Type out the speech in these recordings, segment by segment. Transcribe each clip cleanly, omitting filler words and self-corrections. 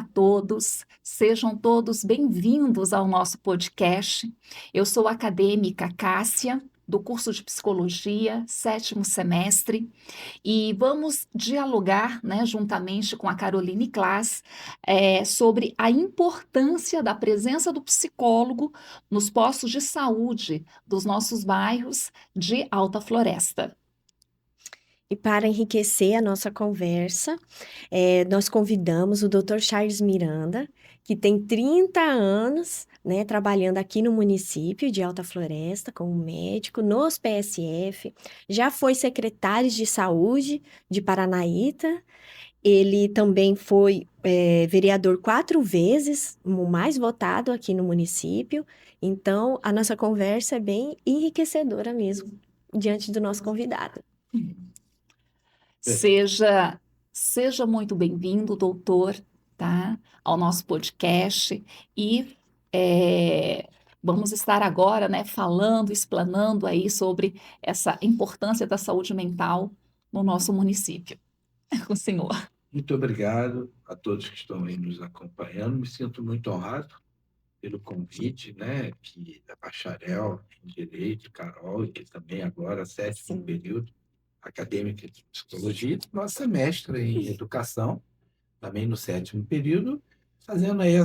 a todos, sejam todos bem-vindos ao nosso podcast. Eu sou a acadêmica Cássia, do curso de Psicologia, 7º semestre, e vamos dialogar, né, juntamente com a Caroline Klass, sobre a importância da presença do psicólogo nos postos de saúde dos nossos bairros de Alta Floresta. E para enriquecer a nossa conversa, nós convidamos o Dr. Charles Miranda, que tem 30 anos, né, trabalhando aqui no município de Alta Floresta como médico, nos PSF, já foi secretário de saúde de Paranaíta, ele também foi vereador 4 vezes, o mais votado aqui no município, então a nossa conversa é bem enriquecedora mesmo, diante do nosso convidado. Seja muito bem-vindo, doutor, tá, ao nosso podcast e vamos estar agora, né, falando, explanando aí sobre essa importância da saúde mental no nosso município. Com o senhor. Muito obrigado a todos que estão aí nos acompanhando. Me sinto muito honrado pelo convite, né, que da bacharel em Direito, Carol, e que também agora, 7º período, acadêmica de Psicologia, nossa mestra em Educação, também no 7º período, fazendo aí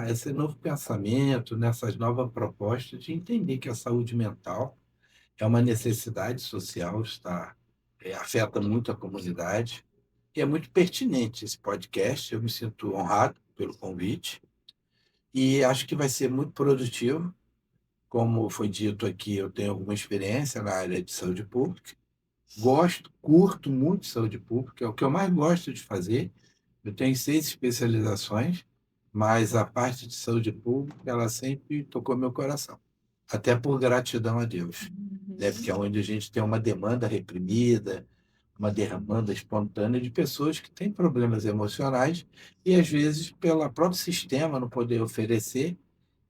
esse novo pensamento, nessas novas propostas de entender que a saúde mental é uma necessidade social, afeta muito a comunidade, e é muito pertinente esse podcast. Eu me sinto honrado pelo convite e acho que vai ser muito produtivo. Como foi dito aqui, eu tenho alguma experiência na área de saúde pública. Curto muito saúde pública, é o que eu mais gosto de fazer. Eu tenho 6 especializações, mas a parte de saúde pública, ela sempre tocou meu coração. Até por gratidão a Deus, né? Porque é onde a gente tem uma demanda reprimida, uma demanda espontânea de pessoas que têm problemas emocionais e, às vezes, pelo próprio sistema não poder oferecer,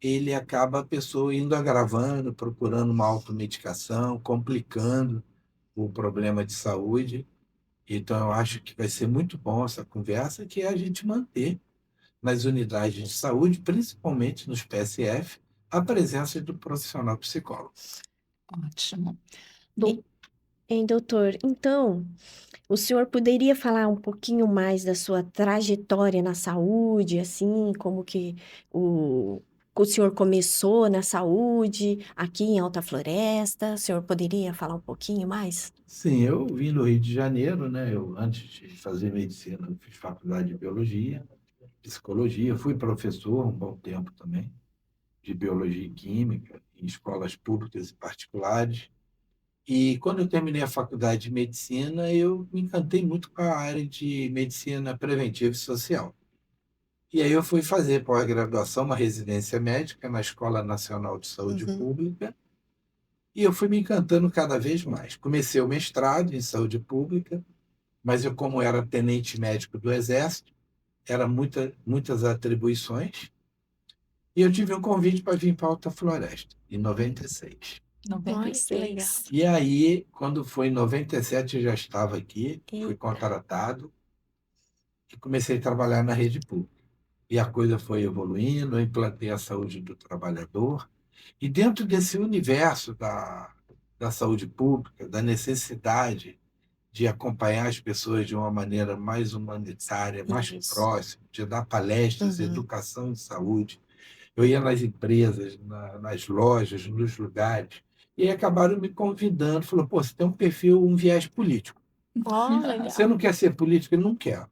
ele acaba a pessoa indo agravando, procurando uma automedicação, complicando o problema de saúde. Então, eu acho que vai ser muito bom essa conversa, que é a gente manter nas unidades de saúde, principalmente nos PSF, a presença do profissional psicólogo. Ótimo. Doutor, então, o senhor poderia falar um pouquinho mais da sua trajetória na saúde, assim, como que o senhor começou na saúde aqui em Alta Floresta? O senhor poderia falar um pouquinho mais? Sim, eu vim do Rio de Janeiro, né? Eu, antes de fazer medicina, eu fiz faculdade de biologia, psicologia, fui professor um bom tempo também, de biologia e química, em escolas públicas e particulares. E quando eu terminei a faculdade de medicina, eu me encantei muito com a área de medicina preventiva e social. E aí eu fui fazer pós-graduação, uma residência médica na Escola Nacional de Saúde Pública, e eu fui me encantando cada vez mais. Comecei o mestrado em saúde pública, mas eu, como era tenente médico do Exército, eram muitas atribuições, e eu tive um convite para vir para Alta Floresta, em 96. 96. E aí, quando foi em 97, eu já estava aqui, fui contratado e comecei a trabalhar na rede pública. E a coisa foi evoluindo, eu implantei a saúde do trabalhador. E dentro desse universo da saúde pública, da necessidade de acompanhar as pessoas de uma maneira mais humanitária, mais próxima, de dar palestras, educação em saúde. Eu ia nas empresas, nas lojas, nos lugares, e aí acabaram me convidando, falou, pô, você tem um perfil, um viés político. Legal. Você não quer ser político? Eu não quero.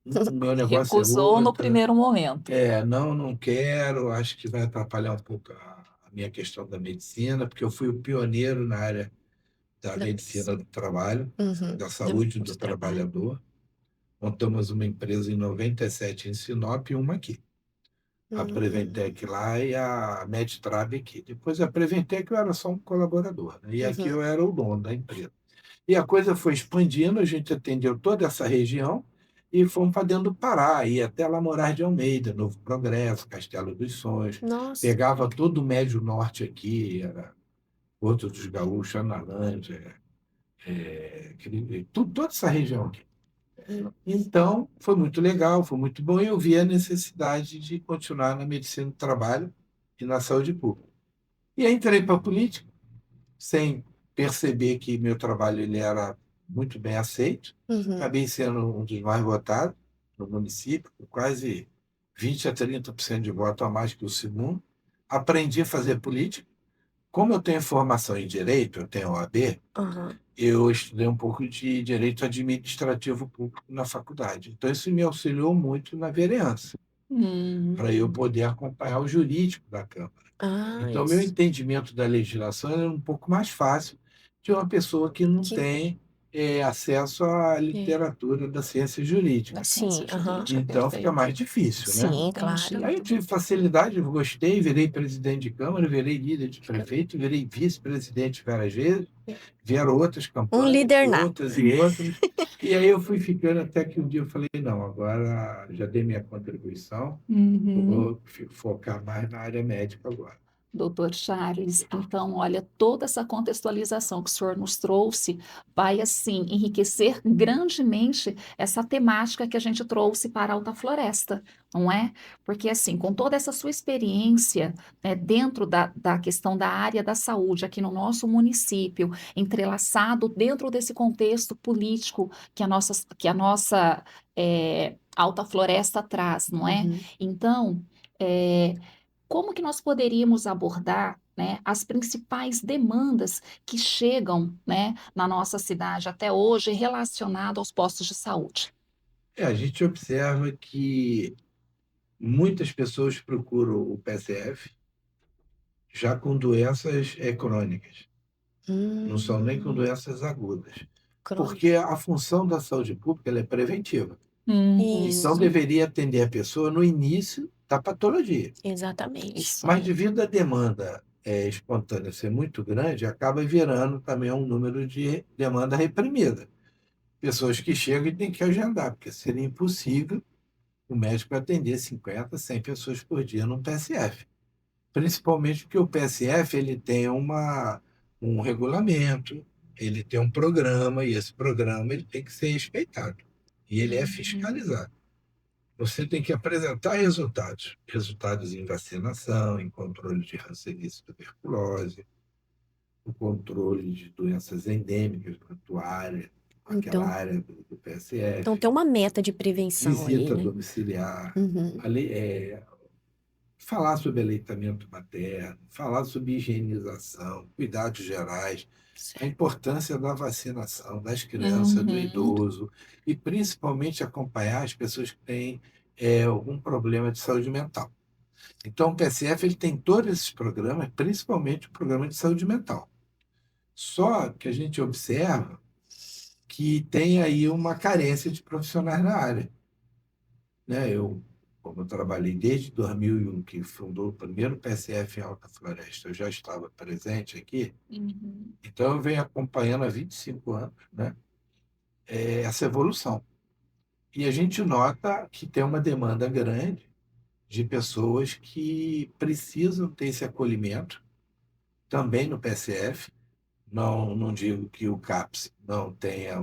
O meu negócio Recusou é no outro. primeiro momento. Não quero, acho que vai atrapalhar um pouco a minha questão da medicina, porque eu fui o pioneiro na área da medicina do trabalho, da saúde do trabalhador. Montamos uma empresa em 97 em Sinop e uma aqui. A Preventec lá e a Medtrab aqui. Depois a Preventec eu era só um colaborador, né? E aqui eu era o dono da empresa. E a coisa foi expandindo, a gente atendeu toda essa região e fomos para dentro do Pará, ia até lá Moraes de Almeida, Novo Progresso, Castelo dos Sonhos. Nossa. Pegava todo o Médio Norte aqui, era Porto dos Gaúchos, Analândia, toda essa região aqui. Então, foi muito legal, foi muito bom, e eu vi a necessidade de continuar na medicina do trabalho e na saúde pública. E aí entrei para a política, sem perceber que meu trabalho ele era muito bem aceito. Uhum. Acabei sendo um dos mais votados no município, com quase 20 a 30% de voto a mais que o segundo. Aprendi a fazer política. Como eu tenho formação em direito, eu tenho OAB, Aham. eu estudei um pouco de direito administrativo público na faculdade. Então, isso me auxiliou muito na vereança, para eu poder acompanhar o jurídico da Câmara. Ah, Então, meu isso. entendimento da legislação é um pouco mais fácil de uma pessoa que não Que... tem acesso à é. literatura da ciência jurídica. Da Sim, ciência aham. jurídica, Então, fica perfeito. mais difícil, né? Sim, claro. Aí eu Entendido. tive facilidade, eu gostei, virei presidente de Câmara, virei líder de prefeito, virei vice-presidente várias vezes, vieram outras Um campanhas, líder e nato. outras e outras. E aí eu fui ficando até que um dia eu falei, não, agora já dei minha contribuição, vou focar mais na área médica agora. Doutor Charles, então, olha, toda essa contextualização que o senhor nos trouxe vai, assim, enriquecer grandemente essa temática que a gente trouxe para a Alta Floresta, não é? Porque, assim, com toda essa sua experiência, né, dentro da questão da área da saúde aqui no nosso município, entrelaçado dentro desse contexto político que a nossa Alta Floresta traz, não é? Uhum. Então, é, como que nós poderíamos abordar, né, as principais demandas que chegam, né, na nossa cidade até hoje relacionado aos postos de saúde? A gente observa que muitas pessoas procuram o PSF já com doenças crônicas, não são nem com Hum, doenças agudas, crônico. porque a função da saúde pública ela é preventiva. Uhum, Então, Isso, deveria atender a pessoa no início da patologia. exatamente. isso Mas, aí. devido à demanda espontânea ser muito grande, acaba virando também um número de demanda reprimida. Pessoas que chegam e têm que agendar, porque seria impossível o médico atender 50, 100 pessoas por dia no PSF. Principalmente porque o PSF ele tem um regulamento, ele tem um programa, e esse programa ele tem que ser respeitado. E ele é Uhum, fiscalizado. Você tem que apresentar resultados. Resultados em vacinação, em controle de hanseníase e tuberculose, o controle de doenças endêmicas na tua área, aquela Então, área do então PSF, tem uma meta de prevenção aí, visita né? domiciliar, Uhum. falar sobre aleitamento materno, falar sobre higienização, cuidados gerais, a Certo. importância da vacinação das crianças, do uhum, idoso, e principalmente acompanhar as pessoas que têm algum problema de saúde mental. Então, o PSF ele tem todos esses programas, principalmente o programa de saúde mental. Só que a gente observa que tem aí uma carência de profissionais na área, né? Como eu trabalhei desde 2001, que fundou o primeiro PSF em Alta Floresta, eu já estava presente aqui, uhum. então eu venho acompanhando há 25 anos, né, essa evolução. E a gente nota que tem uma demanda grande de pessoas que precisam ter esse acolhimento, também no PSF. Não, não digo que o CAPS não tenha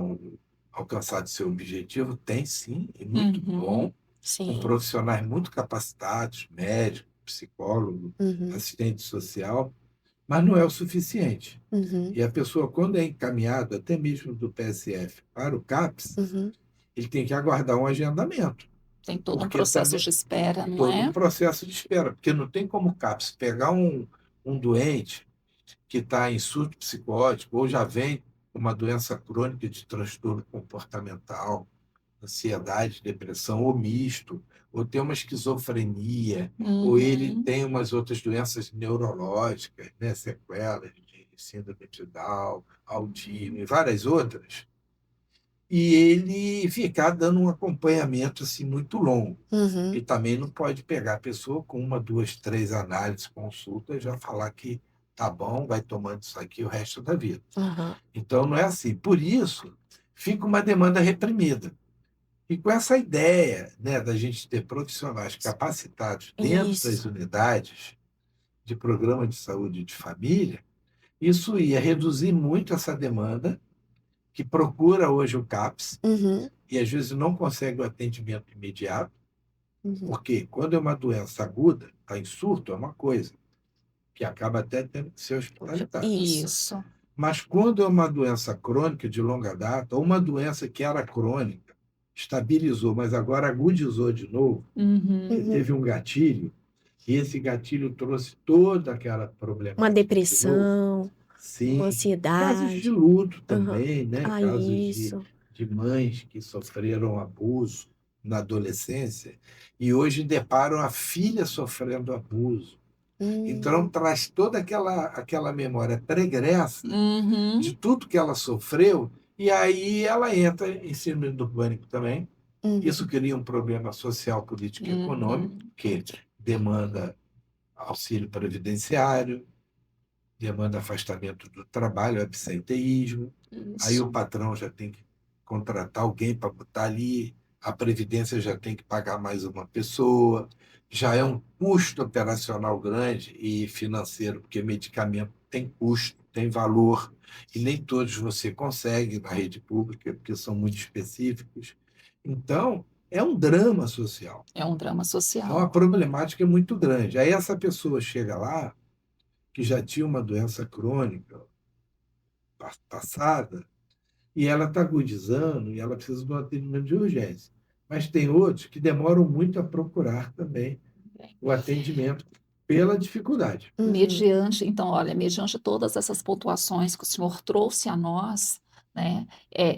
alcançado seu objetivo, tem sim, e muito Uhum, bom, com Sim. profissionais muito capacitados, médico, psicólogo, Uhum. assistente social, mas não é o suficiente. Uhum. E a pessoa, quando é encaminhada, até mesmo do PSF, para o CAPS, Uhum. ele tem que aguardar um agendamento, tem todo um porque processo também de espera, não todo um é? processo de espera, porque não tem como o CAPS pegar um doente que está em surto psicótico ou já vem com uma doença crônica de transtorno comportamental, ansiedade, depressão, ou misto, ou tem uma esquizofrenia, ou ele Uhum, tem umas outras doenças neurológicas, né, sequelas de síndrome de Down, autismo e várias outras, e ele ficar dando um acompanhamento assim muito longo. E Uhum. também não pode pegar a pessoa com uma, duas, três análises, consultas, e já falar que tá bom, vai tomando isso aqui o resto da vida. Aham. Então, não é assim. Por isso, fica uma demanda reprimida. E com essa ideia, né, da gente ter profissionais capacitados dentro das Isso. unidades de programa de saúde de família, isso ia reduzir muito essa demanda que procura hoje o CAPS Uhum, e às vezes não consegue o atendimento imediato, uhum. porque quando é uma doença aguda, está em surto, é uma coisa, que acaba até tendo que ser hospitalizado. Isso. Isso. Mas quando é uma doença crônica de longa data, ou uma doença que era crônica, estabilizou, mas agora agudizou de novo, Uhum. você Uhum. teve um gatilho, e esse gatilho trouxe toda aquela Uma problemática de novo. depressão, uma Sim, casos de ansiedade. luto Aham. também, né? Ah, Casos isso. de mães que sofreram abuso na adolescência e hoje deparam a filha sofrendo abuso. Então, traz toda aquela memória pregressa Uhum. de tudo que ela sofreu, e aí ela entra em síndrome do pânico também. Uhum. Isso cria um problema social, político e econômico, Uhum. que demanda auxílio previdenciário, demanda afastamento do trabalho, absenteísmo. Aí Isso. o patrão já tem que contratar alguém para botar ali, a previdência já tem que pagar mais uma pessoa, já é um custo operacional grande e financeiro, porque medicamento tem custo, tem valor, e nem todos você consegue na rede pública, porque são muito específicos. Então, é um drama social, É um drama é social. uma problemática muito grande. Aí essa pessoa chega lá, que já tinha uma doença crônica passada, e ela está agudizando e ela precisa de um atendimento de urgência. Mas tem outros que demoram muito a procurar também o atendimento pela dificuldade. Uhum. Mediante, então, olha, mediante todas essas pontuações que o senhor trouxe a nós, né,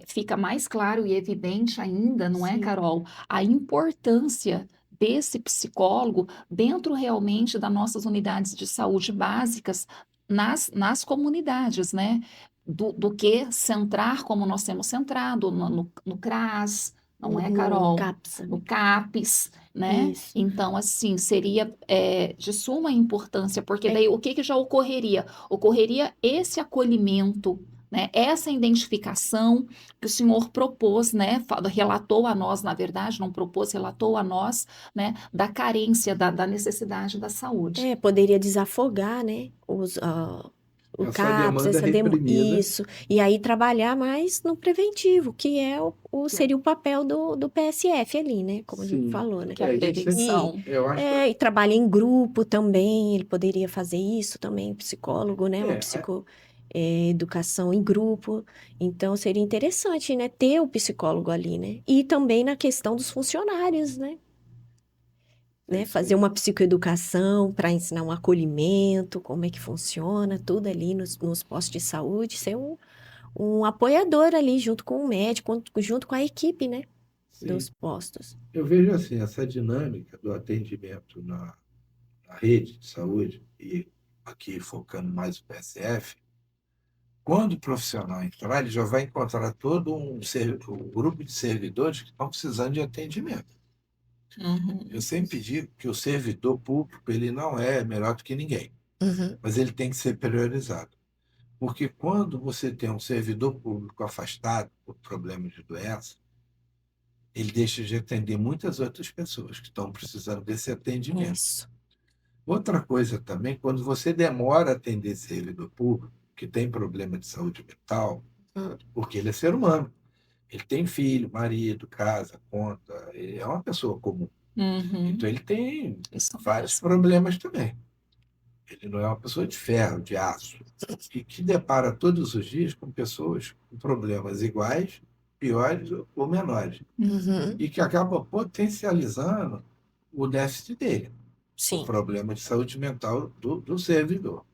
fica mais claro e evidente ainda, não é, Sim. Carol, a importância desse psicólogo dentro realmente das nossas unidades de saúde básicas nas comunidades, né? Do que centrar como nós temos centrado no CRAS, não é, No Carol? CAPS. No CAPES, né? Isso. Então, assim, seria de suma importância, porque É. daí o que que já ocorreria? Ocorreria esse acolhimento, né? Essa identificação que o senhor propôs, né? Relatou a nós, na verdade, não propôs, relatou a nós, né? Da carência, da necessidade da saúde. Poderia desafogar, né? O Essa CAPS, demanda reprimida. isso. E aí trabalhar mais no preventivo, que é seria o papel do PSF ali, né? Como a gente Sim. falou, né? Que é a A gente sempre, prevenção. eu acho que E trabalha em grupo também, ele poderia fazer isso também, psicólogo, né? Uma educação em grupo. Então, seria interessante, né? Ter o psicólogo ali, né? E também na questão dos funcionários, né? Fazer uma psicoeducação para ensinar um acolhimento, como é que funciona, tudo ali nos postos de saúde, ser um apoiador ali junto com o médico, junto com a equipe, né? sim. Dos postos. Eu vejo assim, essa dinâmica do atendimento na rede de saúde, e aqui focando mais o PSF, quando o profissional entrar, ele já vai encontrar todo um grupo de servidores que estão precisando de atendimento. Uhum. Eu sempre digo que o servidor público ele não é melhor do que ninguém, Uhum. mas ele tem que ser priorizado. Porque quando você tem um servidor público afastado por problemas de doença, ele deixa de atender muitas outras pessoas que estão precisando desse atendimento. Isso. Outra coisa também, quando você demora a atender servidor público, que tem problema de saúde mental, porque ele é ser humano. Ele tem filho, marido, casa, conta, ele é uma pessoa comum. Uhum. Então ele tem Isso vários mesmo. problemas também. Ele não é uma pessoa de ferro, de aço, e que depara todos os dias com pessoas com problemas iguais, piores ou menores, Uhum. e que acaba potencializando o déficit dele, o Sim. problema de saúde mental do servidor.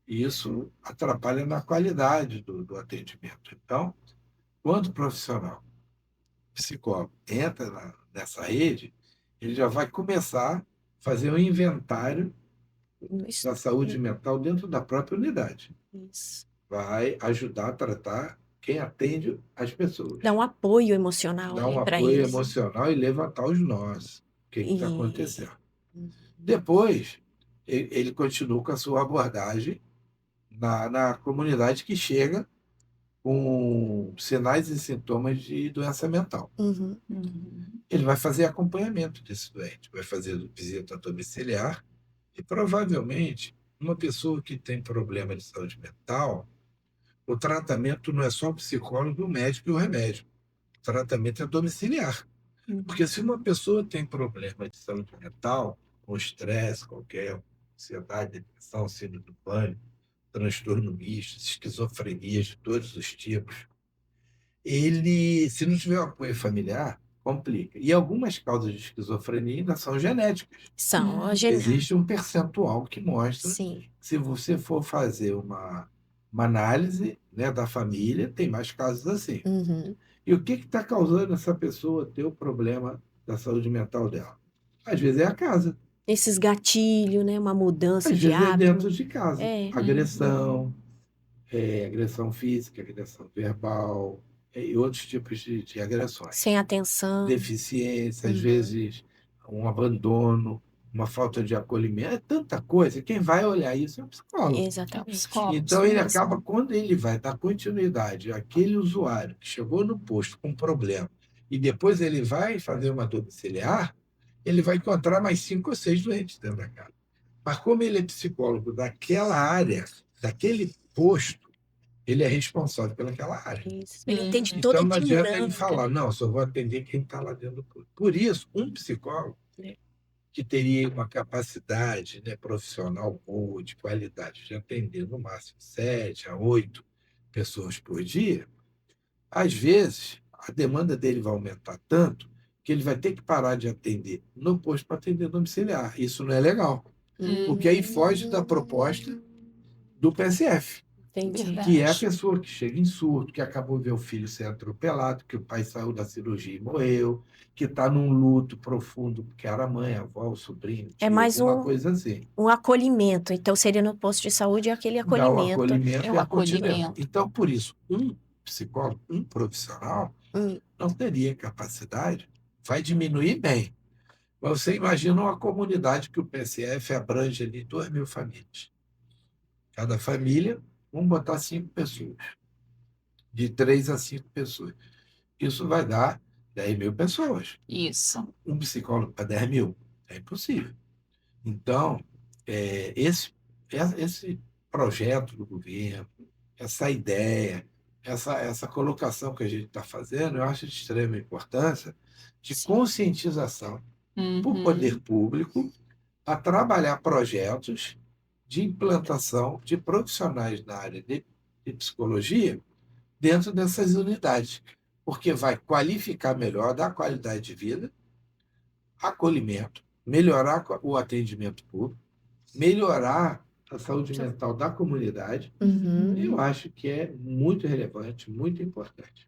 E isso atrapalha na qualidade do atendimento. Então, quando o profissional psicólogo entra nessa rede, ele já vai começar a fazer um inventário Isso. da saúde mental dentro da própria unidade. Isso. Vai ajudar a tratar quem atende as pessoas. Dá um apoio emocional Dar um ali para apoio eles. emocional e levantar os nós. O que está E... acontecendo? Depois, ele continua com a sua abordagem na comunidade que chega com sinais e sintomas de doença mental. Uhum. Uhum. Ele vai fazer acompanhamento desse doente, vai fazer visita domiciliar e provavelmente uma pessoa que tem problema de saúde mental, o tratamento não é só o psicólogo, o médico e o remédio. O tratamento é domiciliar. Porque se uma pessoa tem problema de saúde mental, um estresse qualquer, ansiedade, depressão, síndrome do pânico, transtorno misto, esquizofrenias de todos os tipos, ele, se não tiver um apoio familiar, complica. E algumas causas de esquizofrenia ainda são genéticas. São a Existe um percentual que mostra Sim. que, se você for fazer uma análise, né, da família, tem mais casos assim. Uhum. E o que está causando essa pessoa ter o problema da saúde mental dela? Às vezes é a casa, Esses gatilhos, né? Uma mudança às de vezes é hábito. dentro de casa. É. Agressão, agressão física, agressão verbal, e outros tipos de agressões. Sem atenção. Deficiência, às vezes um abandono, uma falta de acolhimento, é tanta coisa. Quem vai olhar isso é o psicólogo. É o Exatamente. psicólogo, Então, isso ele mesmo. acaba, quando ele vai dar continuidade àquele usuário que chegou no posto com problema e depois ele vai fazer uma domiciliar, ele vai encontrar mais 5 ou 6 doentes dentro da casa. Mas como ele é psicólogo daquela área, daquele posto, ele é responsável pelaquela área. Isso. Ele entende toda Então, a não adianta ele dinâmica, falar, né? não, só vou atender quem está lá dentro do posto. Por isso, um psicólogo É. que teria uma capacidade, né, profissional boa, de qualidade, de atender no máximo 7 a 8 pessoas por dia, às vezes a demanda dele vai aumentar tanto que ele vai ter que parar de atender no posto para atender domiciliar. Isso não é legal, porque aí foge da proposta do PSF, Entendi. que é a Verdade. pessoa que chega em surto, que acabou de ver o filho ser atropelado, que o pai saiu da cirurgia e morreu, que está num luto profundo, porque era a mãe, a avó, o sobrinho, É tio, mais alguma coisa assim. um acolhimento. Então, seria no posto de saúde aquele Dá o acolhimento. acolhimento É e o a continência. acolhimento. Então, por isso, um psicólogo, um profissional, Hum. não teria capacidade, vai diminuir bem. Mas você imagina uma comunidade que o PSF abrange ali 2.000 famílias. Cada família, vamos botar 5 pessoas, de 3 a 5 pessoas. Isso vai dar 10.000 pessoas. Isso. Um psicólogo para 10.000 é impossível. Então, esse projeto do governo, essa ideia, essa colocação que a gente está fazendo, eu acho de extrema importância, de Sim. conscientização por poder público a trabalhar projetos de implantação de profissionais na área de psicologia dentro dessas unidades, porque vai qualificar melhor, dar qualidade de vida, acolhimento, melhorar o atendimento público, melhorar a saúde mental da comunidade. Uhum. Eu acho que é muito relevante, muito importante.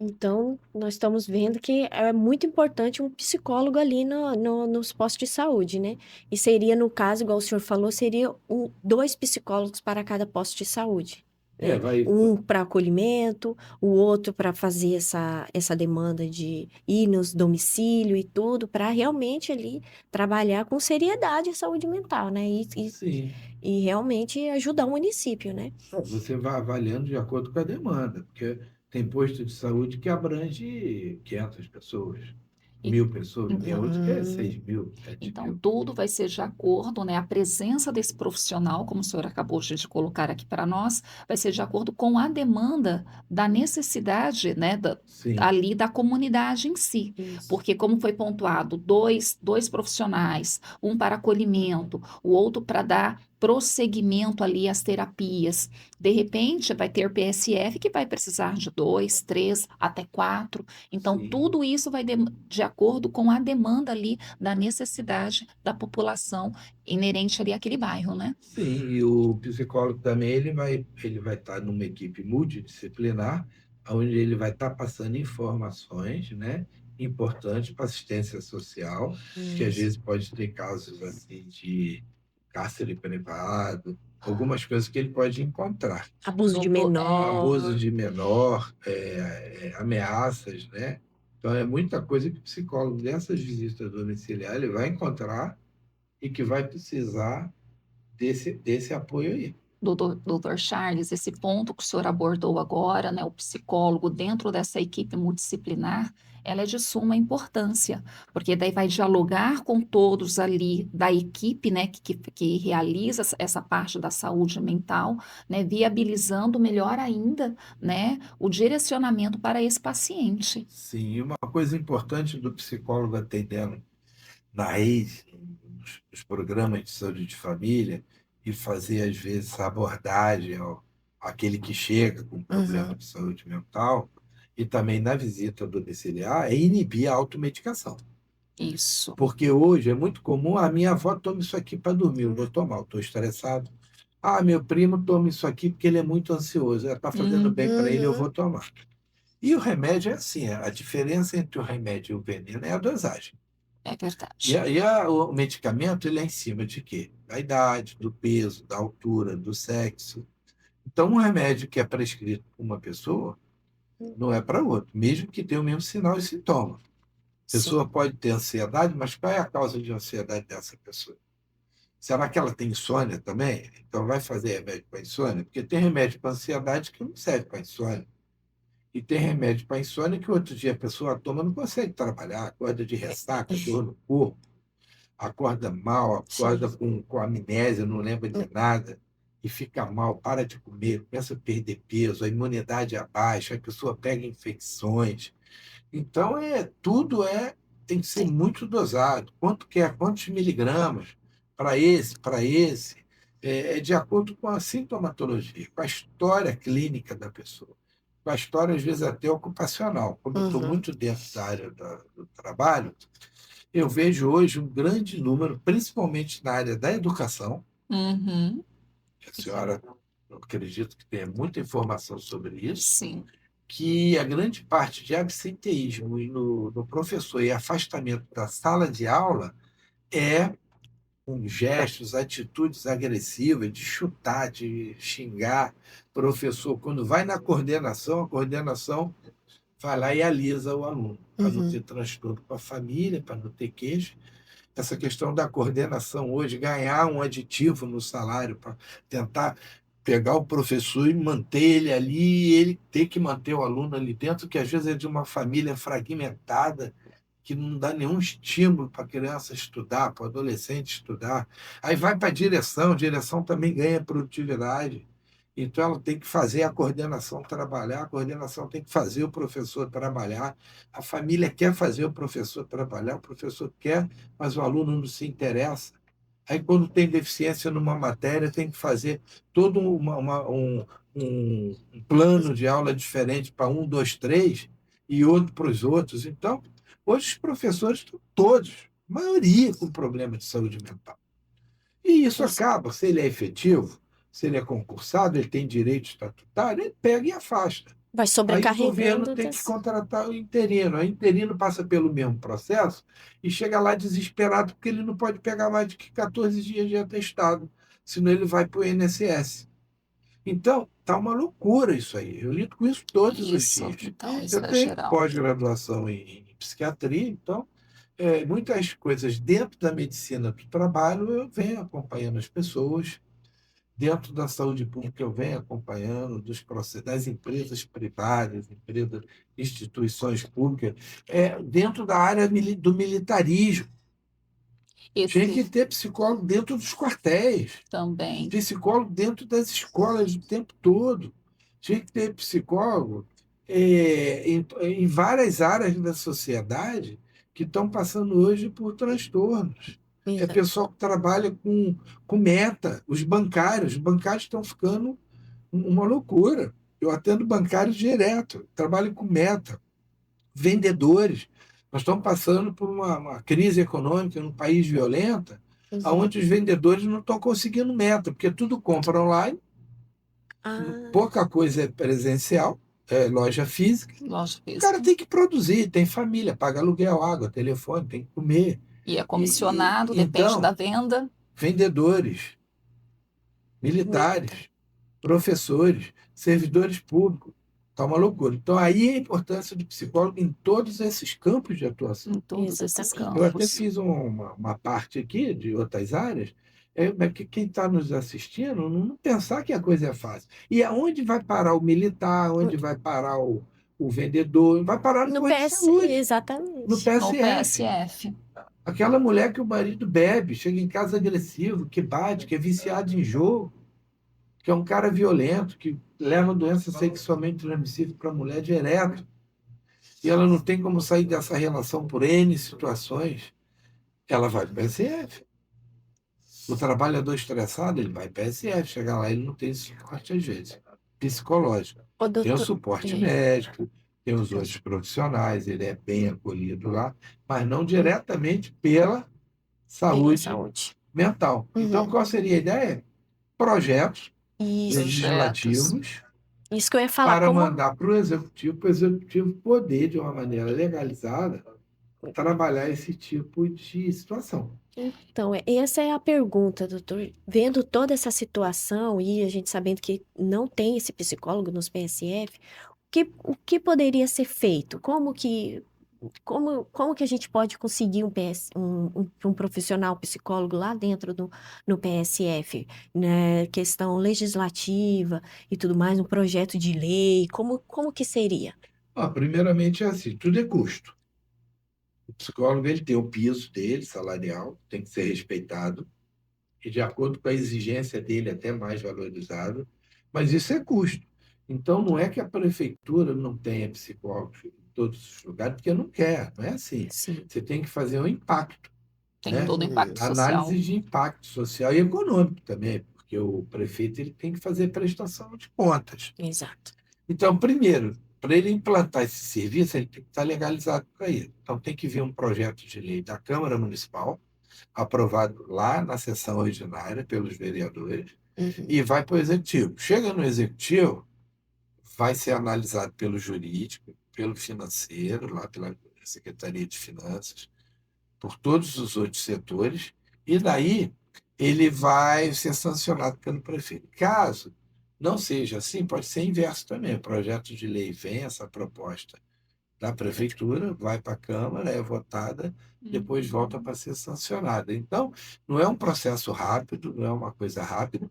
Então, nós estamos vendo que é muito importante um psicólogo ali nos postos de saúde, né? E seria, no caso, igual o senhor falou, seria 2 psicólogos para cada posto de saúde, né? Vai, Um para acolhimento, o outro para fazer essa demanda de ir nos domicílios e tudo, para realmente ali trabalhar com seriedade a saúde mental, né? sim, E realmente ajudar o município, né? você vai avaliando de acordo com a demanda, porque tem posto de saúde que abrange 500 pessoas, E 1.000 pessoas, tem outros que é Uhum. 6.000, 7.000. Então, tudo vai ser de acordo, né? A presença desse profissional, como o senhor acabou de colocar aqui para nós, vai ser de acordo com a demanda da necessidade, né? Sim, Ali da comunidade em si. Isso. Porque, como foi pontuado, dois profissionais, um para acolhimento, o outro para dar prosseguimento ali às terapias. De repente, vai ter PSF que vai precisar de 2, 3, até 4. Então, sim. tudo isso vai de acordo com a demanda ali da necessidade da população inerente ali àquele bairro, né? Sim, e o psicólogo também ele vai estar numa equipe multidisciplinar, onde ele vai estar passando informações, né, importantes para assistência social, que às Isso. vezes pode ter casos assim de cárcere privado, algumas coisas que ele pode encontrar. Abuso de Doutor, Abuso menor. de menor, ameaças, né? Então, é muita coisa que o psicólogo dessas visitas domiciliares ele vai encontrar e que vai precisar desse apoio aí. doutor Charles, esse ponto que o senhor abordou agora, né, o psicólogo dentro dessa equipe multidisciplinar, ela é de suma importância, porque daí vai dialogar com todos ali da equipe, né, que realiza essa parte da saúde mental, né, viabilizando melhor ainda, né, o direcionamento para esse paciente. Sim, e uma coisa importante do psicólogo atendendo na rede, nos programas de saúde de família, e fazer, às vezes, a abordagem àquele que chega com problema Uhum. de saúde mental, e também na visita domiciliar, é inibir a automedicação. Isso. Porque hoje é muito comum, a minha avó toma isso aqui para dormir, eu vou tomar, eu estou estressado. Ah, meu primo toma isso aqui porque ele é muito ansioso, está fazendo bem para ele, eu Uhum. vou tomar. E o remédio é assim, a diferença entre o remédio e o veneno é a dosagem. É E, verdade. o medicamento ele é em cima de quê? Da idade, do peso, da altura, do sexo. Então, um remédio que é prescrito para uma pessoa não é para outra, mesmo que tenha o mesmo sinal e sintoma. A Sim. pessoa pode ter ansiedade, mas qual é a causa de ansiedade dessa pessoa? Será que ela tem insônia também? Então, vai fazer remédio para insônia? Porque tem remédio para ansiedade que não serve para insônia. E tem remédio para insônia que outro dia a pessoa toma e não consegue trabalhar, acorda de ressaca, dor no corpo, acorda mal, acorda Sim. com amnésia, não lembra de nada, e fica mal, para de comer, começa a perder peso, a imunidade abaixa, a pessoa pega infecções. Então, tem que ser Sim. muito dosado. Quanto quer, quantos miligramas para esse, é de acordo com a sintomatologia, com a história clínica da pessoa, com a história, às vezes, até ocupacional. Como eu estou Uhum. muito dentro da área do trabalho, eu vejo hoje um grande número, principalmente na área da educação. Uhum. A senhora, eu acredito que tenha muita informação sobre isso, Sim. que a grande parte de absenteísmo no professor e afastamento da sala de aula é com gestos, atitudes agressivas, de chutar, de xingar professor. Quando vai na coordenação, a coordenação vai lá e alisa o aluno, para não Uhum. ter transtorno com a família, para não ter queixa. Essa questão da coordenação hoje, ganhar um aditivo no salário para tentar pegar o professor e manter ele ali, e ele ter que manter o aluno ali dentro, que às vezes é de uma família fragmentada, que não dá nenhum estímulo para a criança estudar, para o adolescente estudar. Aí vai para a direção também ganha produtividade. Então, ela tem que fazer a coordenação trabalhar, a coordenação tem que fazer o professor trabalhar, a família quer fazer o professor trabalhar, o professor quer, mas o aluno não se interessa. Aí, quando tem deficiência numa matéria, tem que fazer todo um plano de aula diferente para um, dois, três, e outro para os outros. Então, hoje os professores estão todos, a maioria, com problema de saúde mental. E isso Isso. acaba, se ele é efetivo, se ele é concursado, ele tem direito estatutário, ele pega e afasta. Vai Aí o governo sobrecarregando tem que das. contratar o interino. O interino passa pelo mesmo processo e chega lá desesperado porque ele não pode pegar mais de que 14 dias de atestado, senão ele vai para o INSS. Então, tá uma loucura isso aí. Eu lido com isso todos os Isso, dias. então, isso Eu é tenho geral. pós-graduação em psiquiatria, então, muitas coisas dentro da medicina do trabalho eu venho acompanhando as pessoas. Dentro da saúde pública, eu venho acompanhando das empresas privadas, empresas, instituições públicas, dentro da área do militarismo. Tinha Esse que ter psicólogo dentro dos quartéis, também. psicólogo dentro das escolas o tempo todo. Tinha que ter psicólogo em várias áreas da sociedade que estão passando hoje por transtornos. É Exato. pessoal que trabalha com meta, os bancários estão ficando uma loucura. Eu atendo bancários direto, trabalho com meta, vendedores. Nós estamos passando por uma crise econômica num país violenta, Uhum. onde os vendedores não estão conseguindo meta, porque tudo compra online, Ah, pouca coisa é presencial, é loja física. Loja O cara física. tem que produzir, tem família, paga aluguel, água, telefone, tem que comer. E é comissionado, depende da Então, venda. vendedores, militar. militares, professores, servidores públicos, está uma loucura. Então, aí a importância do psicólogo em todos esses campos de atuação. Em todos esses Eu Exatamente. até campos. fiz uma parte aqui de outras áreas, Mas quem está nos assistindo não pensar que a coisa é fácil. E aonde vai parar o militar, onde vai parar o vendedor, vai parar no No posto de PS, saúde, no exatamente. No PSF. PSF. Aquela mulher que o marido bebe, chega em casa agressivo, que bate, que é viciado em jogo, que é um cara violento, que leva doença sexualmente transmissível para a mulher direto, e ela não tem como sair dessa relação por N situações, ela vai para o PSF. O trabalhador estressado, ele vai para PSF, chega lá, ele não tem suporte, às vezes, psicológico. Ô, Tem o doutor, suporte médico, tem os outros profissionais, ele é bem acolhido lá, mas não diretamente pela saúde saúde. mental. Então, Uhum. qual seria a ideia? Projetos Isso. Projetos. legislativos Isso que eu ia falar, para como mandar para o executivo poder, de uma maneira legalizada, trabalhar esse tipo de situação. então, essa é a pergunta, doutor. Vendo toda essa situação e a gente sabendo que não tem esse psicólogo nos PSF, o que poderia ser feito? Como que a gente pode conseguir um profissional psicólogo lá dentro no PSF, né? Questão legislativa e tudo mais, um projeto de lei, como que seria? Primeiramente, é assim, tudo é custo. O psicólogo ele tem o piso dele, salarial, tem que ser respeitado, e de acordo com a exigência dele, até mais valorizado, mas isso é custo. Então, não é que a prefeitura não tenha psicólogos em todos os lugares, porque não quer, não é assim. Sim. Você tem que fazer um impacto, Tem né? todo o impacto social. Análise de impacto social e econômico também, porque o prefeito ele tem que fazer prestação de contas. Exato. Então, primeiro, para ele implantar esse serviço, ele tem que estar legalizado para isso. Então, tem que vir um projeto de lei da Câmara Municipal, aprovado lá na sessão ordinária pelos vereadores, Uhum. e vai para o Executivo. Chega no Executivo, vai ser analisado pelo jurídico, pelo financeiro, lá pela Secretaria de Finanças, por todos os outros setores, e daí ele vai ser sancionado pelo prefeito. Caso não seja assim, pode ser inverso também. O projeto de lei vem, essa proposta da prefeitura, vai para a Câmara, é votada, depois volta para ser sancionada. Então, não é um processo rápido, não é uma coisa rápida,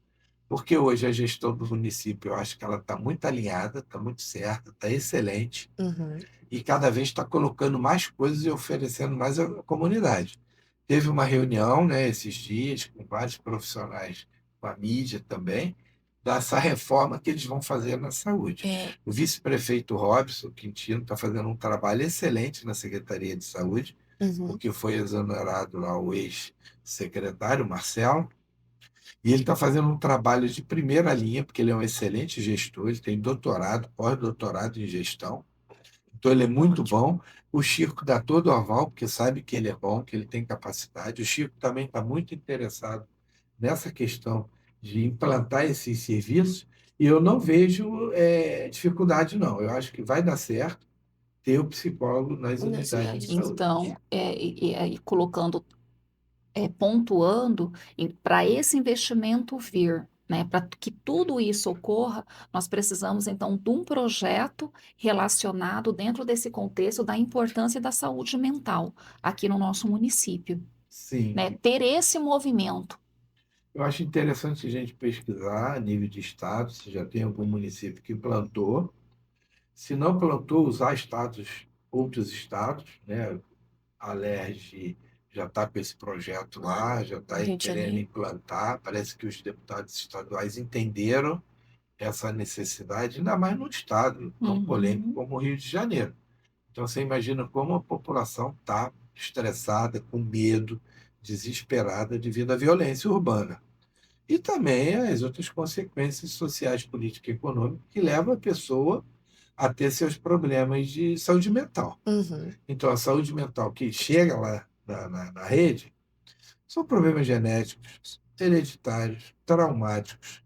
porque hoje a gestão do município, eu acho que ela está muito alinhada, está muito certa, está excelente, Uhum. e cada vez está colocando mais coisas e oferecendo mais à comunidade. Teve uma reunião, né, esses dias, com vários profissionais, com a mídia também, dessa reforma que eles vão fazer na saúde. É, O vice-prefeito Robson Quintino está fazendo um trabalho excelente na Secretaria de Saúde, uhum. porque foi exonerado lá o ex-secretário, Marcelo, e ele está fazendo um trabalho de primeira linha, porque ele é um excelente gestor, ele tem doutorado, pós-doutorado em gestão, então ele é muito bom. O Chico dá todo o aval, porque sabe que ele é bom, que ele tem capacidade. O Chico também está muito interessado nessa questão de implantar esses serviços, e eu não vejo dificuldade, não. Eu acho que vai dar certo ter o psicólogo nas Nas unidades de unidades. saúde. Então, e colocando, pontuando para esse investimento vir, né, para que tudo isso ocorra, nós precisamos então de um projeto relacionado dentro desse contexto da importância da saúde mental aqui no nosso município, Sim, né? Ter esse movimento. eu acho interessante a gente pesquisar a nível de estado, se já tem algum município que plantou. Se não plantou, usar outros estados, né? A Alerj já está com esse projeto lá, já está Rio de querendo Janeiro. implantar. Parece que os deputados estaduais entenderam essa necessidade, ainda mais num estado tão polêmico Uhum. como o Rio de Janeiro. Então, você imagina como a população está estressada, com medo, desesperada devido à violência urbana. E também as outras consequências sociais, políticas e econômicas que levam a pessoa a ter seus problemas de saúde mental. Uhum. Então, a saúde mental que chega lá na rede são problemas genéticos, hereditários, traumáticos,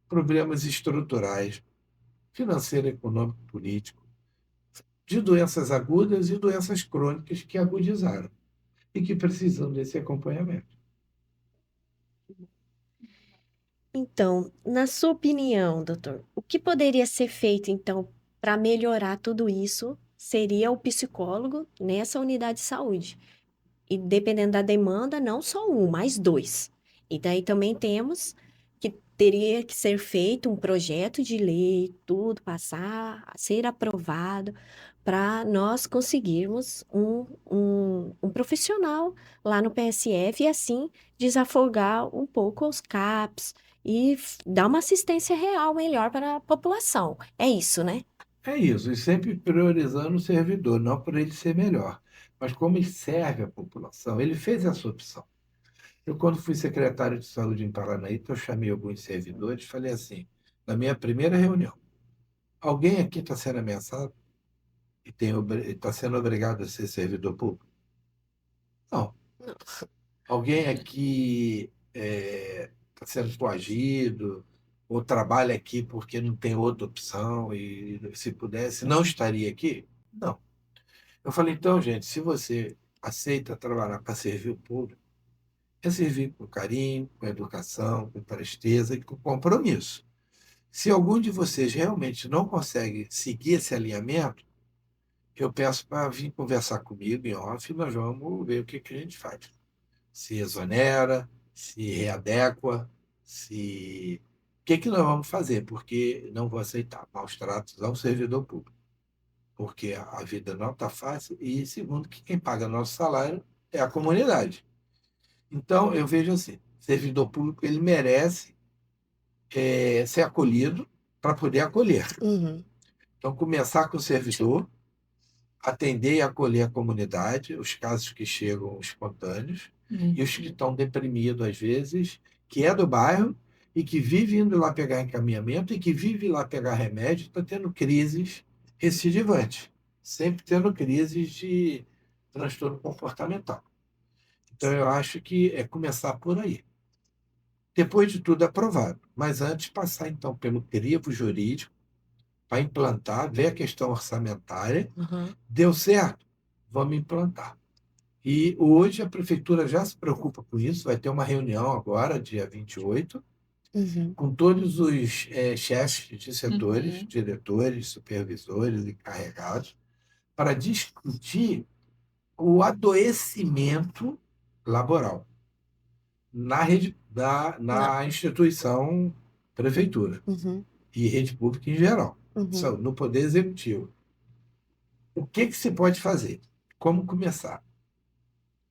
problemas estruturais, financeiro, econômico, político, de doenças agudas e doenças crônicas que agudizaram e que precisam desse acompanhamento. Então, na sua opinião, doutor, o que poderia ser feito, então, para melhorar tudo isso? Seria o psicólogo nessa unidade de saúde. E dependendo da demanda, não só um, mas dois. E daí também temos que teria que ser feito um projeto de lei, tudo passar, a ser aprovado, para nós conseguirmos um profissional lá no PSF e assim desafogar um pouco os CAPs e dar uma assistência real melhor para a população. É isso, né? É isso, e sempre priorizando o servidor, não por ele ser melhor, mas como ele serve à população. Ele fez essa opção. Eu, quando fui secretário de saúde em Paranaíba, eu chamei alguns servidores e falei assim, na minha primeira reunião, alguém aqui está sendo ameaçado e está sendo obrigado a ser servidor público? Não. Alguém aqui está sendo coagido ou trabalha aqui porque não tem outra opção e se pudesse não estaria aqui? Não. Eu falei, então, gente, se você aceita trabalhar para servir o público, é servir com carinho, com educação, com presteza e com compromisso. Se algum de vocês realmente não consegue seguir esse alinhamento, eu peço para vir conversar comigo em off e nós vamos ver o que que a gente faz. Se exonera, se readequa, se... O que que nós vamos fazer? Porque não vou aceitar maus tratos ao servidor público. Porque a vida não está fácil e, segundo, que quem paga nosso salário é a comunidade. Então, eu vejo assim, servidor público, ele merece ser acolhido para poder acolher. Uhum. Então, começar com o servidor, atender e acolher a comunidade, os casos que chegam espontâneos, e os que estão deprimidos, às vezes, que é do bairro e que vive indo lá pegar encaminhamento e que vive lá pegar remédio, está tendo crises recidivantes, sempre tendo crises de transtorno comportamental. Então, eu acho que é começar por aí. Depois de tudo aprovado, mas antes passar, então, pelo crivo jurídico, para implantar, ver a questão orçamentária. Uhum. Deu certo? Vamos implantar. E hoje a prefeitura já se preocupa com isso, vai ter uma reunião agora, dia 28, Uhum. com todos os chefes de setores, Uhum. diretores, supervisores, encarregados, para discutir o adoecimento laboral na rede, Não. na instituição prefeitura Uhum. e rede pública em geral, Uhum. no poder executivo. O que que se pode fazer? Como começar?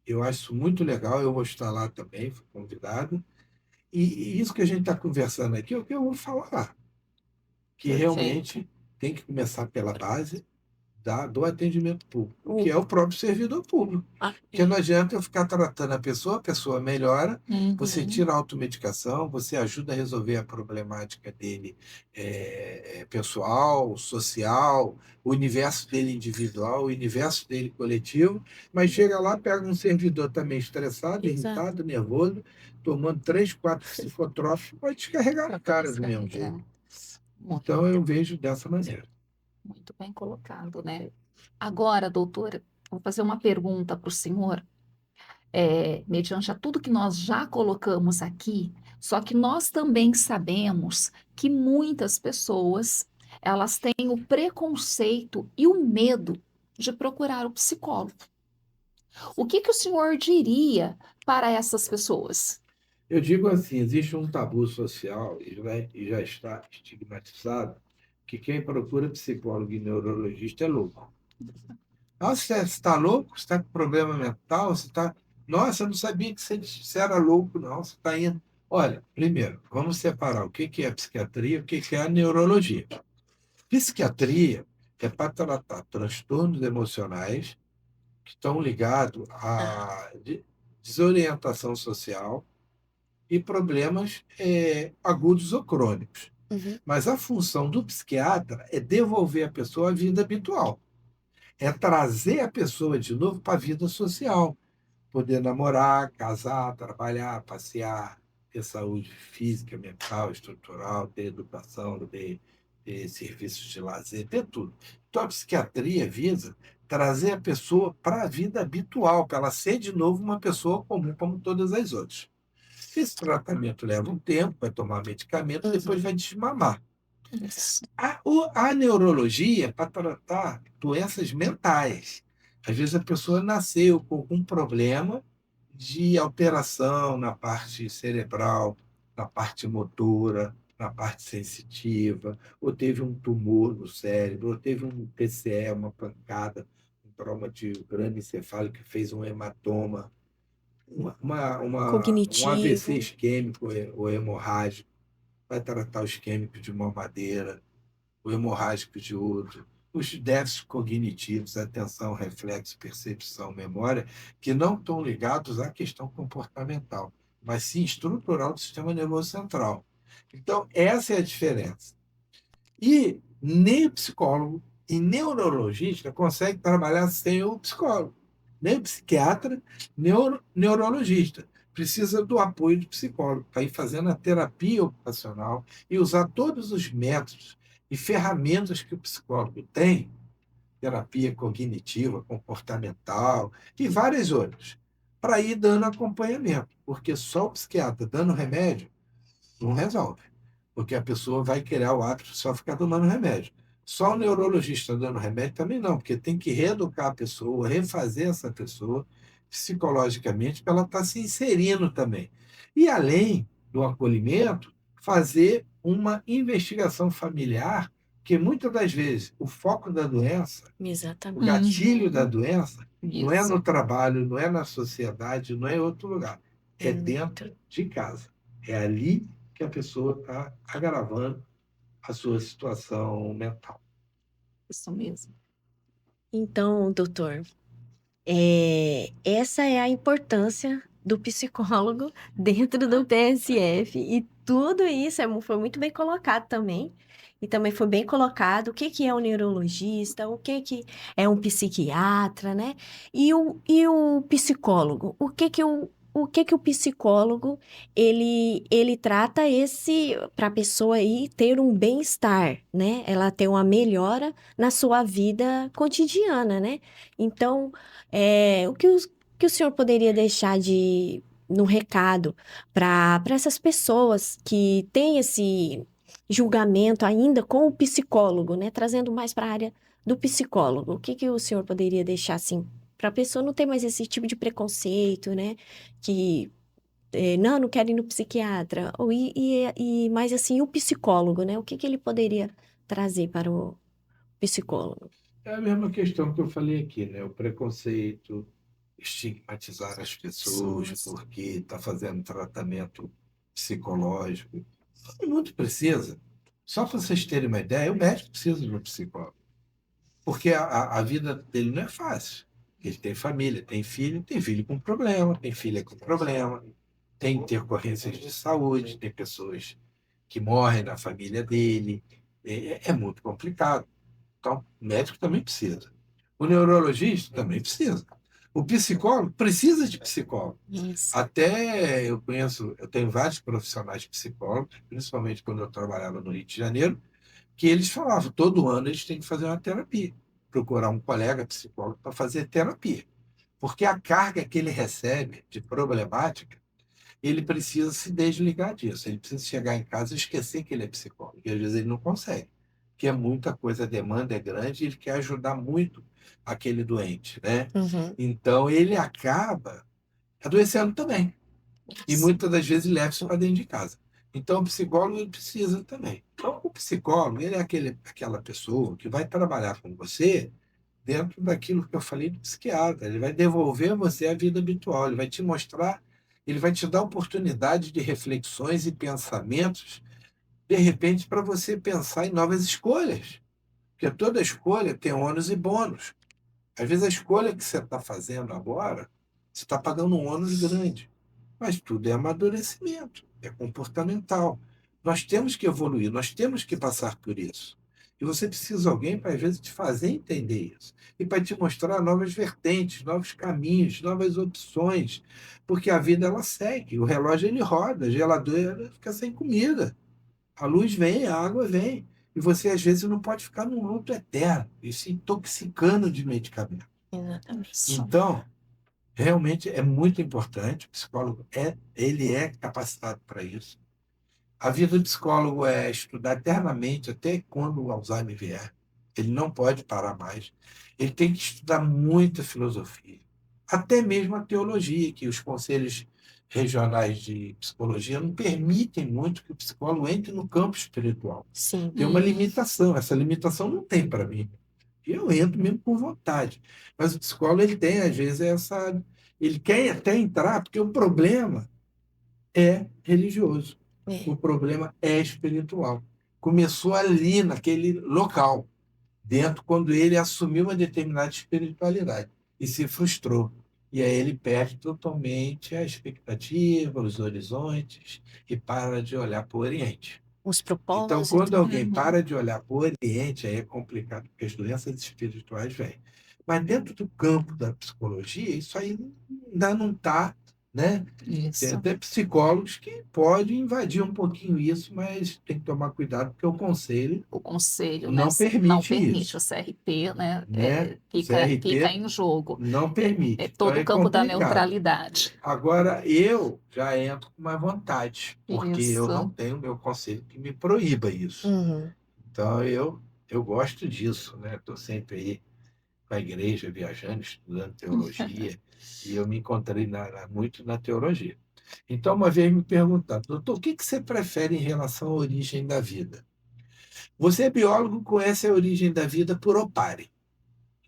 Eu acho isso muito legal, eu vou estar lá também, fui convidado. E isso que a gente está conversando aqui é o que eu vou falar, que Perfeito. realmente tem que começar pela base do atendimento público, que O- é o próprio servidor público. ah, Porque não adianta eu ficar tratando a pessoa melhora, você Uhum. tira a automedicação, você ajuda a resolver a problemática dele pessoal, social, o universo dele individual, o universo dele coletivo, mas chega lá, pega um servidor também estressado, Exato. irritado, nervoso, tomando 3, 4 psicotrópicos, vai descarregar na cara do mesmo jeito. Muito, Então eu vejo dessa maneira. muito bem colocado, né? Agora, doutora, vou fazer uma pergunta para o senhor. Mediante a tudo que nós já colocamos aqui, só que nós também sabemos que muitas pessoas, elas têm o preconceito e o medo de procurar o psicólogo. O que que o senhor diria para essas pessoas? Eu digo assim, existe um tabu social e já está estigmatizado que quem procura psicólogo e neurologista é louco. Ah, você está louco? Você está com problema mental? Você está... Nossa, eu não sabia que você era louco, não. Você está indo... Olha, primeiro, vamos separar o que que é psiquiatria e o que que é a neurologia. Psiquiatria é para tratar transtornos emocionais que estão ligados à desorientação social e problemas agudos ou crônicos. Uhum. Mas a função do psiquiatra é devolver a pessoa à vida habitual, é trazer a pessoa de novo para a vida social, poder namorar, casar, trabalhar, passear, ter saúde física, mental, estrutural, ter educação, ter serviços de lazer, ter tudo. Então a psiquiatria visa trazer a pessoa para a vida habitual, para ela ser de novo uma pessoa comum como todas as outras. Esse tratamento leva um tempo, vai tomar medicamento, depois vai desmamar. Isso. A neurologia é para tratar doenças mentais. Às vezes a pessoa nasceu com um problema de alteração na parte cerebral, na parte motora, na parte sensitiva, ou teve um tumor no cérebro, ou teve um PCE, uma pancada, um trauma de crânio encefálico que fez um hematoma, um AVC Cognitivo. isquêmico ou hemorrágico, vai tratar o isquêmico de uma madeira, o hemorrágico de outro, os déficits cognitivos, atenção, reflexo, percepção, memória, que não estão ligados à questão comportamental, mas sim estrutural do sistema nervoso central. Então, essa é a diferença. E nem o psicólogo e nem o neurologista conseguem trabalhar sem o psicólogo. Nem o psiquiatra, nem o neurologista. Precisa do apoio do psicólogo para ir fazendo a terapia ocupacional e usar todos os métodos e ferramentas que o psicólogo tem, terapia cognitiva, comportamental e várias outras, para ir dando acompanhamento. Porque só o psiquiatra dando remédio não resolve, porque a pessoa vai criar o hábito de só ficar tomando remédio. Só o neurologista dando remédio também não, porque tem que reeducar a pessoa, refazer essa pessoa psicologicamente para ela estar se inserindo também. E além do acolhimento, fazer uma investigação familiar, que muitas das vezes o foco da doença, o Exatamente. gatilho da doença, não é Isso. no trabalho, não é na sociedade, não é em outro lugar. É É dentro de casa. É ali que a pessoa está agravando a sua situação mental. Isso mesmo. Então, doutor, essa é a importância do psicólogo dentro do PSF. E tudo isso foi muito bem colocado também. E também foi bem colocado o que que é um neurologista, o que é um psiquiatra, né? E o psicólogo, o que que o psicólogo ele trata para a pessoa aí ter um bem-estar, né? Ela ter uma melhora na sua vida cotidiana, né? Então, o que o senhor poderia deixar no recado para essas pessoas que têm esse julgamento ainda com o psicólogo, né? Trazendo mais para a área do psicólogo. O que que o senhor poderia deixar assim para a pessoa não ter mais esse tipo de preconceito, né? Que não quero ir no psiquiatra. E mais assim, o psicólogo, né? O que que ele poderia trazer para o psicólogo? É a mesma questão que eu falei aqui, né? O preconceito, estigmatizar as pessoas Pessoas. porque está fazendo tratamento psicológico. Todo mundo precisa. Só para vocês terem uma ideia, o médico precisa de um psicólogo. Porque a vida dele não é fácil. Ele tem família, tem filho com problema, tem filha com problema, tem intercorrências de saúde, tem pessoas que morrem na família dele. É muito complicado. Então, o médico também precisa. O neurologista também precisa. O psicólogo precisa de psicólogo. Isso. Até eu tenho vários profissionais psicólogos, principalmente quando eu trabalhava no Rio de Janeiro, que eles falavam, todo ano eles têm que fazer uma terapia, procurar um colega psicólogo para fazer terapia. Porque a carga que ele recebe de problemática, ele precisa se desligar disso. Ele precisa chegar em casa e esquecer que ele é psicólogo. E às vezes ele não consegue, porque é muita coisa, a demanda é grande e ele quer ajudar muito aquele doente, né? Uhum. Então ele acaba adoecendo também. E muitas das vezes leva isso para dentro de casa. Então, o psicólogo ele precisa também. Então, o psicólogo ele é aquela pessoa que vai trabalhar com você dentro daquilo que eu falei do psiquiatra. Ele vai devolver a você a vida habitual, ele vai te mostrar, ele vai te dar oportunidade de reflexões e pensamentos, de repente, para você pensar em novas escolhas. Porque toda escolha tem ônus e bônus. Às vezes, a escolha que você está fazendo agora, você está pagando um ônus grande. Mas tudo é amadurecimento, é comportamental. Nós temos que evoluir, nós temos que passar por isso. E você precisa de alguém para, às vezes, te fazer entender isso. E para te mostrar novas vertentes, novos caminhos, novas opções. Porque a vida, ela segue. O relógio, ele roda. A geladeira fica sem comida. A luz vem, a água vem. E você, às vezes, não pode ficar num luto eterno e se intoxicando de medicamento. Exatamente. Então, realmente é muito importante. O psicólogo ele é capacitado para isso. A vida do psicólogo é estudar eternamente até quando o Alzheimer vier. Ele não pode parar mais. Ele tem que estudar muita filosofia. até mesmo a teologia, que os conselhos regionais de psicologia não permitem muito que o psicólogo entre no campo espiritual. Sim. Tem uma limitação, essa limitação não tem para mim. Eu entro mesmo por vontade. Mas o psicólogo, ele tem, às vezes, essa... Ele quer até entrar, porque o problema é religioso. É. O problema é espiritual. Começou ali, naquele local, dentro, quando ele assumiu uma determinada espiritualidade e se frustrou. E aí ele perde totalmente a expectativa, os horizontes e para de olhar para o Oriente. Os Então, propósitos. quando alguém Uhum. para de olhar para o Oriente, aí é complicado, porque as doenças espirituais vêm. Mas dentro do campo da psicologia, isso aí ainda não está, né? Tem Isso. até psicólogos que podem invadir um pouquinho isso, mas tem que tomar cuidado, porque o conselho O conselho, né, não não permite permite, o isso, CRP, né, né? O fica CRP em jogo. não É permite, então todo o é campo da complicado. neutralidade. Agora, eu já entro com mais vontade, porque eu não Isso. tenho meu conselho que me proíba isso. Uhum. Então, eu gosto disso, né? Estou sempre aí com a igreja, viajando, estudando teologia, e eu me encontrei muito na teologia. Então, uma vez me perguntaram, doutor, o que você prefere em relação à origem da vida? Você é biólogo, conhece a origem da vida por opare.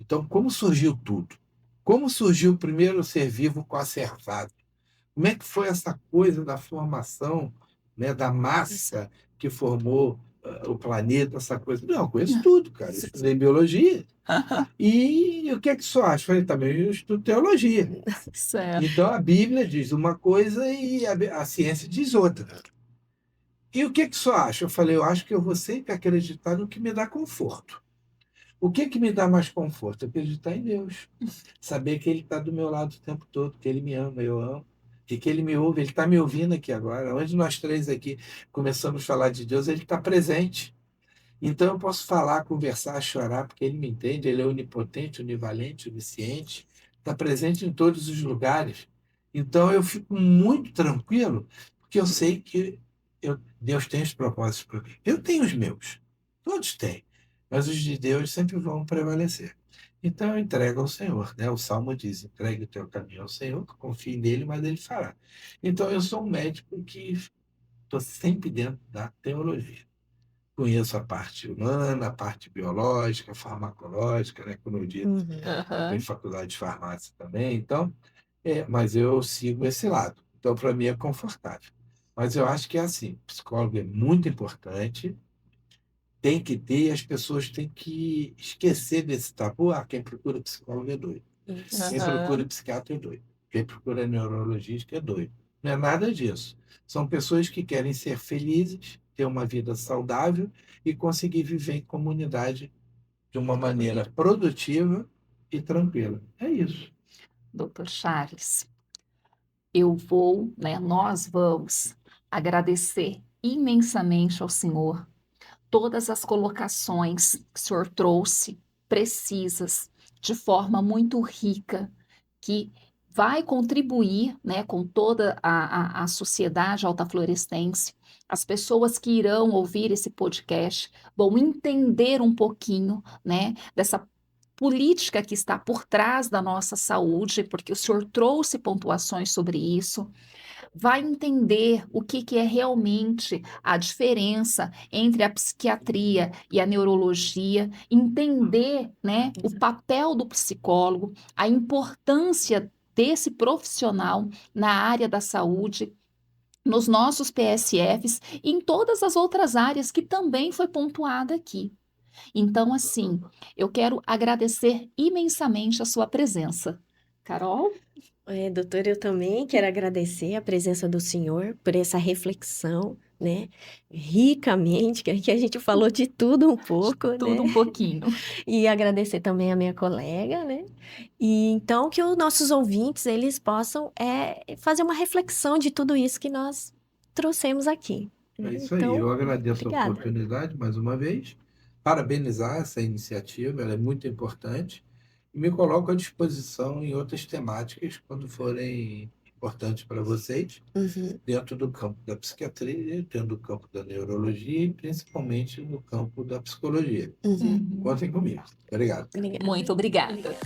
Então, como surgiu tudo? Como surgiu o primeiro ser vivo coacervado? Como é que foi essa coisa da formação, né, da massa que formou o planeta, essa coisa? Não, eu conheço tudo, cara. Eu estudei biologia. E o que é que você acha? Eu falei, também eu estudo teologia. Certo. Então, a Bíblia diz uma coisa e a ciência diz outra. E o que é que você acha? Eu falei, eu acho que eu vou sempre acreditar no que me dá conforto. O que me dá mais conforto? Acreditar em Deus. Saber que Ele está do meu lado o tempo todo, que Ele me ama, eu amo, e que Ele me ouve, Ele está me ouvindo aqui agora. Onde nós três aqui começamos a falar de Deus, Ele está presente. Então eu posso falar, conversar, chorar, porque Ele me entende, Ele é onipotente, onivalente, onisciente, está presente em todos os lugares. Então eu fico muito tranquilo, porque eu sei que Deus tem os propósitos para mim. Eu tenho os meus, todos têm, mas os de Deus sempre vão prevalecer. Então eu entrego ao Senhor, né? O Salmo diz: entregue o teu caminho ao Senhor, confie nele, mas ele fará. Então eu sou um médico que estou sempre dentro da teologia. Conheço a parte humana, a parte biológica, farmacológica, né? Como eu disse, Uhum. eu tenho Aham. faculdade de farmácia também, então, mas eu sigo esse lado. Então, para mim é confortável. Mas eu acho que é assim, psicólogo é muito importante, tem que ter, as pessoas têm que esquecer desse tabu. Ah, quem procura psicólogo é doido. Isso. Quem procura Aham. psiquiatra é doido. Quem procura neurologista é doido. Não é nada disso. São pessoas que querem ser felizes, ter uma vida saudável e conseguir viver em comunidade de uma maneira produtiva e tranquila. É isso. Doutor Charles, eu vou, né, nós vamos agradecer imensamente ao senhor todas as colocações que o senhor trouxe, precisas, de forma muito rica, que vai contribuir, né, com toda a sociedade altaflorestense. As pessoas que irão ouvir esse podcast vão entender um pouquinho, né, dessa política que está por trás da nossa saúde, porque o senhor trouxe pontuações sobre isso, vai entender o que é realmente a diferença entre a psiquiatria e a neurologia, entender, né, o papel do psicólogo, a importância desse profissional na área da saúde, nos nossos PSFs e em todas as outras áreas que também foi pontuada aqui. Então, assim, eu quero agradecer imensamente a sua presença. Carol? Doutor, eu também quero agradecer a presença do senhor por essa reflexão, né? Ricamente, que a gente falou de tudo um pouco, Tudo né? um pouquinho. E agradecer também a minha colega, né? E então que os nossos ouvintes, eles possam fazer uma reflexão de tudo isso que nós trouxemos aqui, É né? isso aí. Então, Eu agradeço a obrigada. oportunidade mais uma vez, parabenizar essa iniciativa, ela é muito importante, e me coloco à disposição em outras temáticas quando forem importantes para vocês, Uhum, dentro do campo da psiquiatria, dentro do campo da neurologia e principalmente no campo da psicologia. uhum. Uhum. Contem comigo. Obrigado. Obrigada. Muito obrigada.